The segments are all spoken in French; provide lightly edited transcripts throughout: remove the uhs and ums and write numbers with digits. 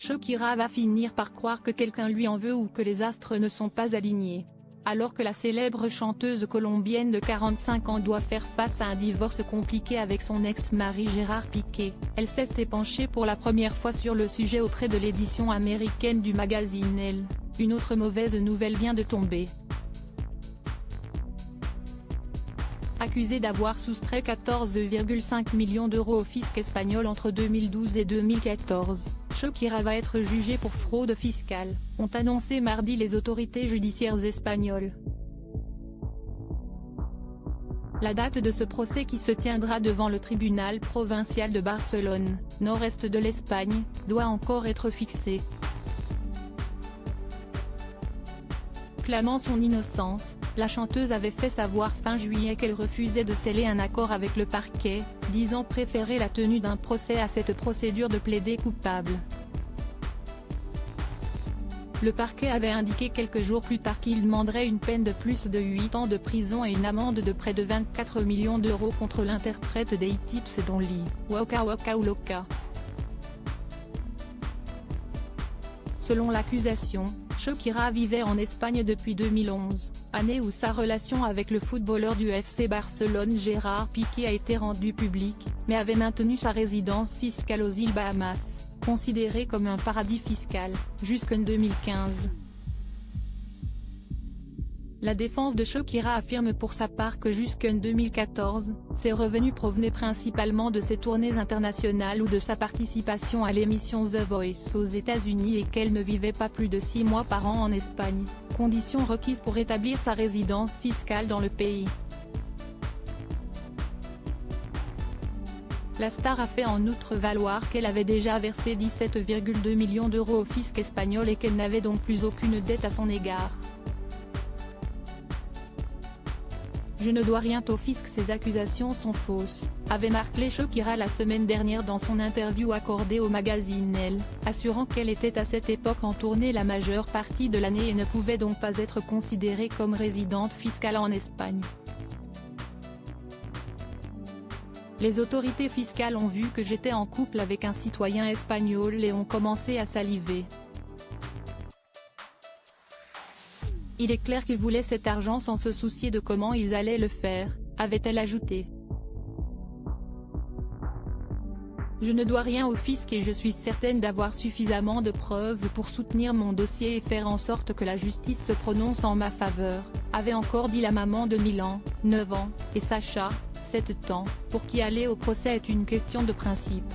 Shakira va finir par croire que quelqu'un lui en veut ou que les astres ne sont pas alignés. Alors que la célèbre chanteuse colombienne de 45 ans doit faire face à un divorce compliqué avec son ex-mari Gérard Piqué, elle s'est penchée pour la première fois sur le sujet auprès de l'édition américaine du magazine Elle. Une autre mauvaise nouvelle vient de tomber. Accusée d'avoir soustrait 14,5 millions d'euros au fisc espagnol entre 2012 et 2014, Shakira va être jugée pour fraude fiscale, ont annoncé mardi les autorités judiciaires espagnoles. La date de ce procès, qui se tiendra devant le tribunal provincial de Barcelone, nord-est de l'Espagne, doit encore être fixée. Clamant son innocence, la chanteuse avait fait savoir fin juillet qu'elle refusait de sceller un accord avec le parquet, disant préférer la tenue d'un procès à cette procédure de plaider coupable. Le parquet avait indiqué quelques jours plus tard qu'il demanderait une peine de plus de 8 ans de prison et une amende de près de 24 millions d'euros contre l'interprète des hits dont Lee Waka Waka ou Loca. Selon l'accusation, Shakira vivait en Espagne depuis 2011, année où sa relation avec le footballeur du FC Barcelone Gérard Piqué a été rendue publique, mais avait maintenu sa résidence fiscale aux îles Bahamas, considérée comme un paradis fiscal, jusqu'en 2015. La défense de Shakira affirme pour sa part que jusqu'en 2014, ses revenus provenaient principalement de ses tournées internationales ou de sa participation à l'émission The Voice aux États-Unis et qu'elle ne vivait pas plus de 6 mois par an en Espagne, condition requise pour établir sa résidence fiscale dans le pays. La star a fait en outre valoir qu'elle avait déjà versé 17,2 millions d'euros au fisc espagnol et qu'elle n'avait donc plus aucune dette à son égard. Je ne dois rien au fisc, ces accusations sont fausses, avait martelé Shakira la semaine dernière dans son interview accordée au magazine Elle, assurant qu'elle était à cette époque en tournée la majeure partie de l'année et ne pouvait donc pas être considérée comme résidente fiscale en Espagne. Les autorités fiscales ont vu que j'étais en couple avec un citoyen espagnol et ont commencé à saliver. Il est clair qu'ils voulaient cet argent sans se soucier de comment ils allaient le faire, avait-elle ajouté. Je ne dois rien au fisc et je suis certaine d'avoir suffisamment de preuves pour soutenir mon dossier et faire en sorte que la justice se prononce en ma faveur, avait encore dit la maman de Milan, 9 ans, et Sacha, 7 ans, pour qui aller au procès est une question de principe.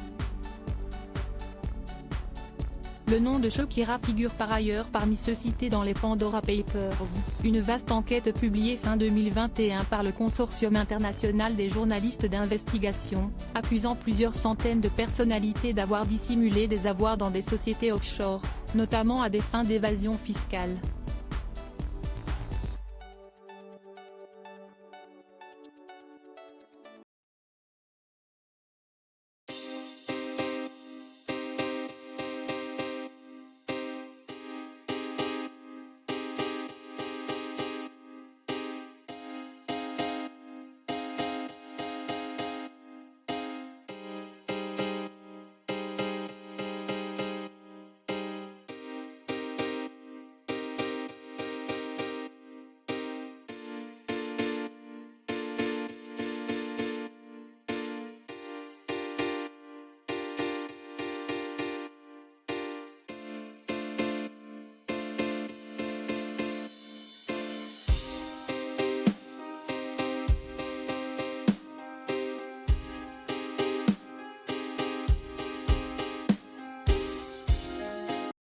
Le nom de Shakira figure par ailleurs parmi ceux cités dans les Pandora Papers, une vaste enquête publiée fin 2021 par le Consortium international des journalistes d'investigation, accusant plusieurs centaines de personnalités d'avoir dissimulé des avoirs dans des sociétés offshore, notamment à des fins d'évasion fiscale.